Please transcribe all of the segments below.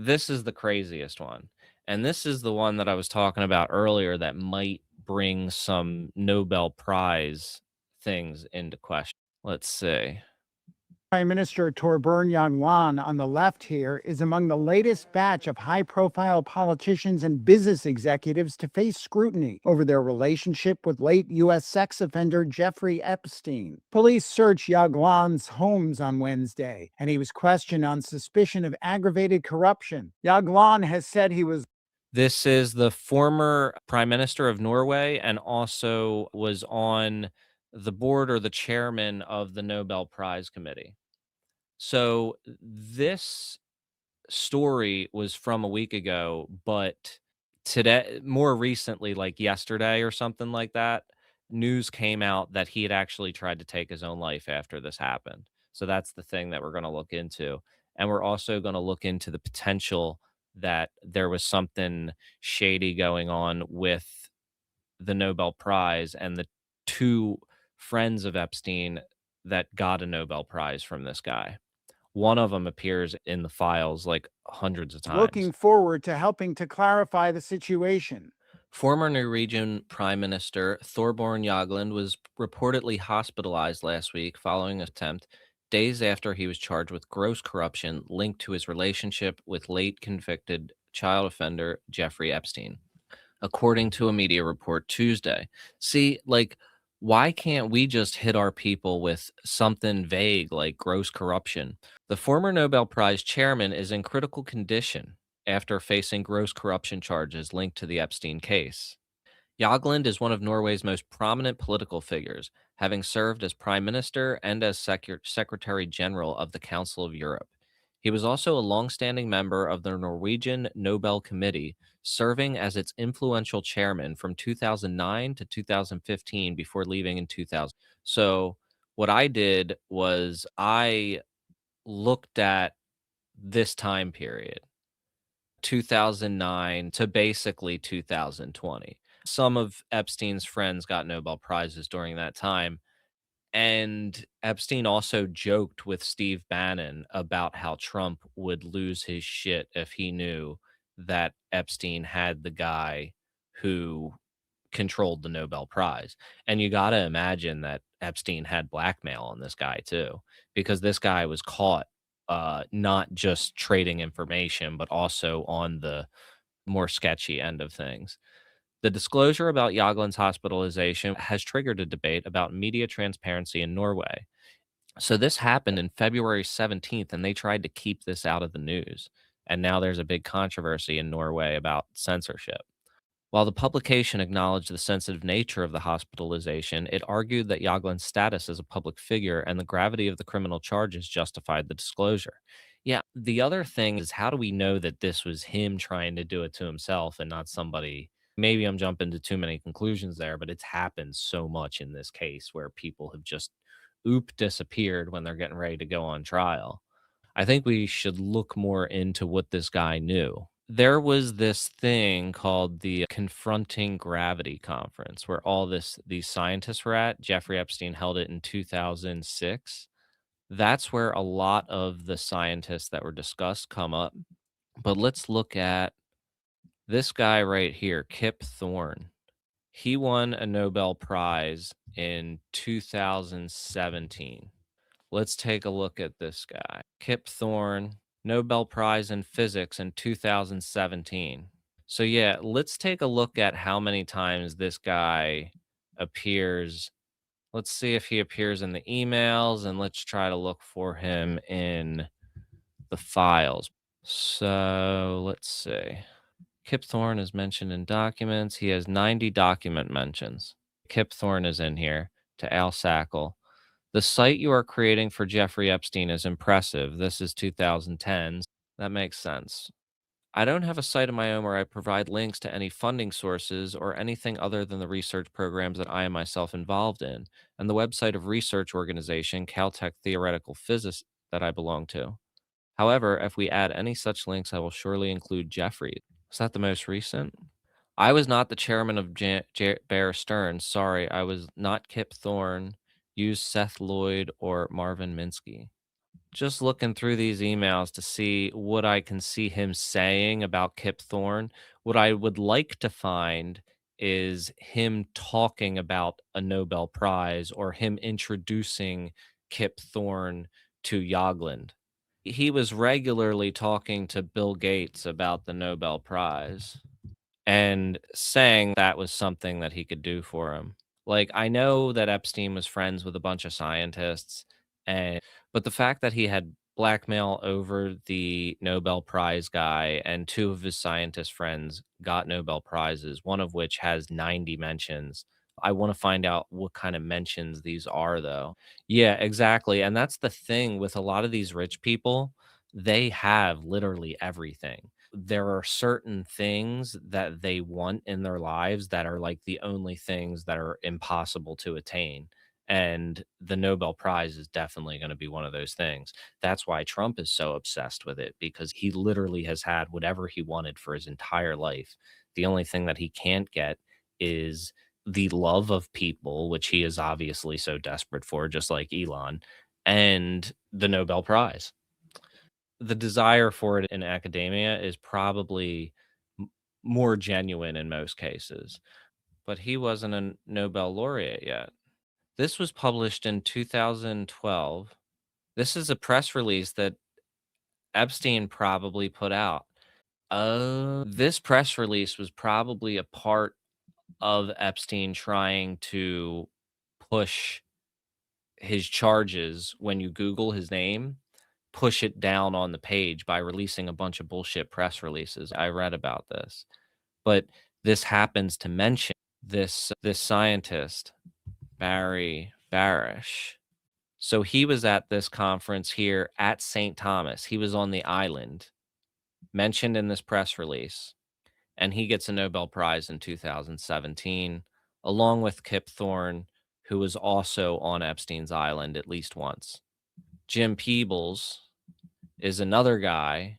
This is the craziest one. And this is the one that I was talking about earlier that might bring some Nobel Prize things into question. Let's see. Prime Minister Thorbjørn Jagland on the left here is among the latest batch of high profile politicians and business executives to face scrutiny over their relationship with late U.S. sex offender Jeffrey Epstein. Police searched Jagland's homes on Wednesday, and he was questioned on suspicion of aggravated corruption. Jagland has said he was This is the former Prime Minister of Norway and also was on the board or the chairman of the Nobel Prize Committee. So this story was from a week ago, but today, more recently, like yesterday or something like that, news came out that he had actually tried to take his own life after this happened. So that's the thing that we're going to look into. And we're also going to look into the potential that there was something shady going on with the Nobel Prize and the two friends of Epstein that got a Nobel Prize from this guy. One of them appears in the files like hundreds of times. looking forward to helping to clarify the situation. Former Norwegian Prime Minister Thorbjørn Jagland was reportedly hospitalized last week following an attempt days after he was charged with gross corruption linked to his relationship with late convicted child offender Jeffrey Epstein, according to a media report Tuesday. See, like, why can't we just hit our people with something vague like gross corruption? The former Nobel Prize chairman is in critical condition after facing gross corruption charges linked to the Epstein case. Jagland is one of Norway's most prominent political figures, having served as prime minister and as secretary general of the Council of Europe. He was also a long-standing member of the Norwegian Nobel Committee, serving as its influential chairman from 2009 to 2015 before leaving in 2000. So, what I did was I looked at this time period, 2009 to basically 2020. Some of Epstein's friends got Nobel Prizes during that time. And Epstein also joked with Steve Bannon about how Trump would lose his shit if he knew that Epstein had the guy who controlled the Nobel Prize. And you got to imagine that Epstein had blackmail on this guy too, because this guy was caught not just trading information, but also on the more sketchy end of things. The disclosure about Jagland's hospitalization has triggered a debate about media transparency in Norway. So this happened in February 17th, and they tried to keep this out of the news. And now there's a big controversy in Norway about censorship. While the publication acknowledged the sensitive nature of the hospitalization, it argued that Jagland's status as a public figure and the gravity of the criminal charges justified the disclosure. Yeah, the other thing is, how do we know that this was him trying to do it to himself and not somebody? Maybe I'm jumping to too many conclusions there, but it's happened so much in this case where people have just disappeared when they're getting ready to go on trial. I think we should look more into what this guy knew. There was this thing called the Confronting Gravity conference where all these scientists were at. Jeffrey Epstein held it in 2006. That's where a lot of the scientists that were discussed come up. But let's look at this guy right here, Kip Thorne. He won a Nobel Prize in 2017. Let's take a look at this guy. Kip Thorne, Nobel Prize in Physics in 2017. So, yeah, let's take a look at how many times this guy appears. Let's see if he appears in the emails, and let's try to look for him in the files. So, let's see. Kip Thorne is mentioned in documents. He has 90 document mentions. Kip Thorne is in here to Al Sackle. The site you are creating for Jeffrey Epstein is impressive. This is 2010. That makes sense. I don't have a site of my own where I provide links to any funding sources or anything other than the research programs that I am myself involved in, and the website of research organization Caltech Theoretical Physics that I belong to. However, if we add any such links, I will surely include Jeffrey. Is that the most recent? I was not the chairman of Bear Stearns. Sorry, I was not Kip Thorne. Use Seth Lloyd or Marvin Minsky. Just looking through these emails to see what I can see him saying about Kip Thorne. What I would like to find is him talking about a Nobel Prize or him introducing Kip Thorne to Jagland. He was regularly talking to Bill Gates about the Nobel Prize and saying that was something that he could do for him. Like, I know that Epstein was friends with a bunch of scientists, and but the fact that he had blackmail over the Nobel Prize guy and two of his scientist friends got Nobel Prizes, one of which has 90 mentions. I want to find out what kind of mentions these are, though. Yeah, exactly. And that's the thing with a lot of these rich people, they have literally everything. There are certain things that they want in their lives that are like the only things that are impossible to attain. And the Nobel Prize is definitely going to be one of those things. That's why Trump is so obsessed with it because he literally has had whatever he wanted for his entire life. The only thing that he can't get is the love of people, which he is obviously so desperate for, just like Elon, and the Nobel Prize. The desire for it in academia is probably m more genuine in most cases, but he wasn't a Nobel laureate yet. This was published in 2012. This is a press release that Epstein probably put out. This press release was probably a part of Epstein trying to push his charges when you Google his name, push it down on the page by releasing a bunch of bullshit press releases. I read about this. But this happens to mention this scientist, Barish. So he was at this conference here at St. Thomas. He was on the island, mentioned in this press release, and he gets a Nobel Prize in 2017, along with Kip Thorne, who was also on Epstein's island at least once. Jim Peebles is another guy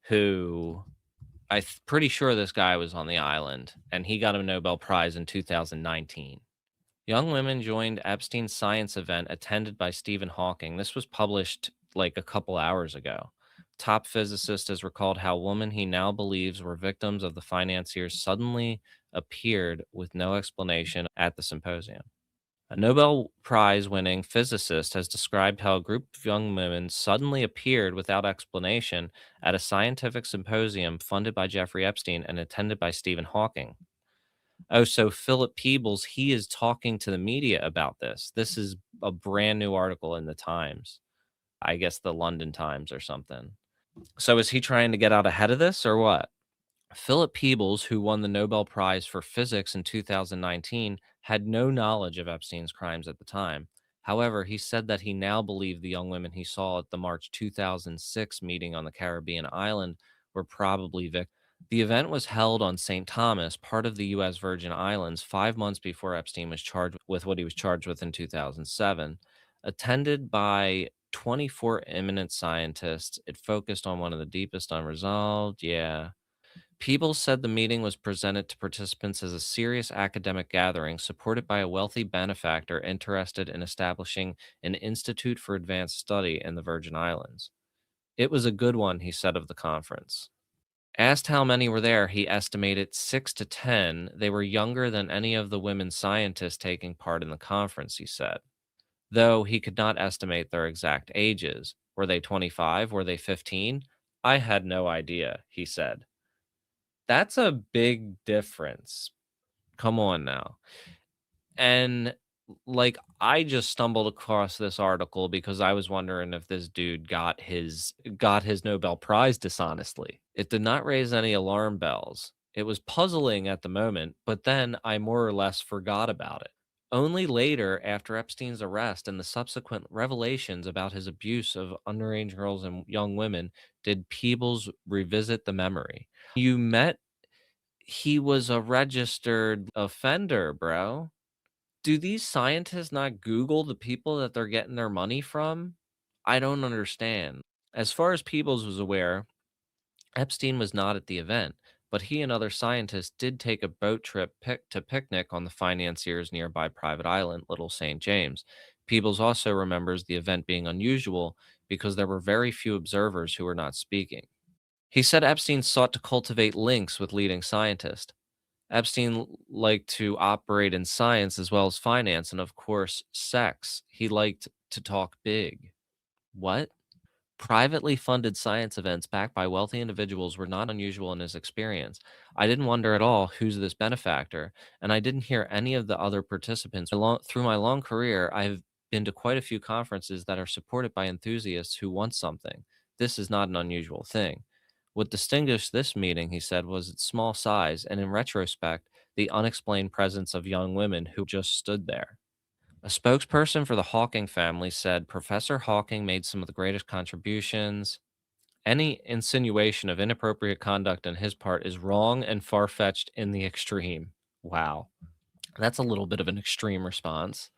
who pretty sure this guy was on the island, and he got a Nobel Prize in 2019. Young women joined Epstein's science event attended by Stephen Hawking. This was published like a couple hours ago. Top physicist has recalled how women he now believes were victims of the financiers suddenly appeared with no explanation at the symposium. A Nobel Prize winning physicist has described how a group of young women suddenly appeared without explanation at a scientific symposium funded by Jeffrey Epstein and attended by Stephen Hawking. Oh, so Philip Peebles, he is talking to the media about this. This is a brand new article in the Times. I guess the London Times or something. So is he trying to get out ahead of this or what? Philip Peebles, who won the Nobel Prize for Physics in 2019, had no knowledge of Epstein's crimes at the time. However, he said that he now believed the young women he saw at the March 2006 meeting on the Caribbean island were probably victims. The event was held on St. Thomas, part of the U.S. Virgin Islands, 5 months before Epstein was charged with what he was charged with in 2007. Attended by 24 eminent scientists, it focused on one of the deepest unresolved. Yeah. Peebles said the meeting was presented to participants as a serious academic gathering supported by a wealthy benefactor interested in establishing an institute for advanced study in the Virgin Islands. It was a good one, he said of the conference. Asked how many were there, he estimated 6 to 10. They were younger than any of the women scientists taking part in the conference, he said, though he could not estimate their exact ages. Were they 25? Were they 15? I had no idea, he said. That's a big difference. Come on now. And like I just stumbled across this article because I was wondering if this dude got his Nobel Prize dishonestly. It did not raise any alarm bells. It was puzzling at the moment, but then I more or less forgot about it. Only later, after Epstein's arrest and the subsequent revelations about his abuse of underage girls and young women, did Peebles revisit the memory. You met He was a registered offender, bro. Do these scientists not Google the people that they're getting their money from? I don't understand. As far as Peebles was aware, Epstein was not at the event, but he and other scientists did take a boat trip to picnic on the financier's nearby private island, Little St. James. Peebles also remembers the event being unusual because there were very few observers who were not speaking. He said Epstein sought to cultivate links with leading scientists. Epstein liked to operate in science as well as finance and, of course, sex. He liked to talk big. What? Privately funded science events backed by wealthy individuals were not unusual in his experience. I didn't wonder at all who's this benefactor, and I didn't hear any of the other participants. Through my long career, I've been to quite a few conferences that are supported by enthusiasts who want something. This is not an unusual thing. What distinguished this meeting, he said, was its small size and, in retrospect, the unexplained presence of young women who just stood there. A spokesperson for the Hawking family said Professor Hawking made some of the greatest contributions. Any insinuation of inappropriate conduct on his part is wrong and far fetched in the extreme. Wow. That's a little bit of an extreme response.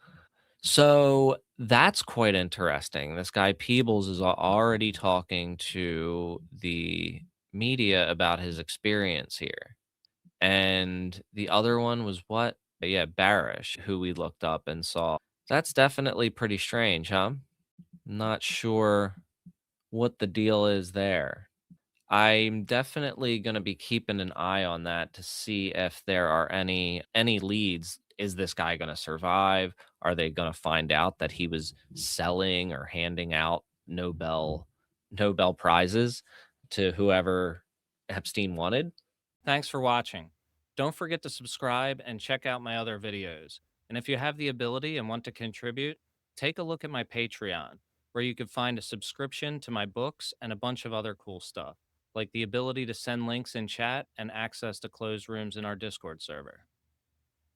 So that's quite interesting. This guy Peebles is already talking to the media about his experience here. And the other one was what? Yeah, Barish, who we looked up and saw. That's definitely pretty strange, huh? Not sure what the deal is there. I'm definitely going to be keeping an eye on that to see if there are any leads. Is this guy going to survive? Are they going to find out that he was selling or handing out Nobel prizes to whoever Epstein wanted? Thanks for watching. Don't forget to subscribe and check out my other videos. And if you have the ability and want to contribute, take a look at my Patreon, where you can find a subscription to my books and a bunch of other cool stuff, like the ability to send links in chat and access to closed rooms in our Discord server.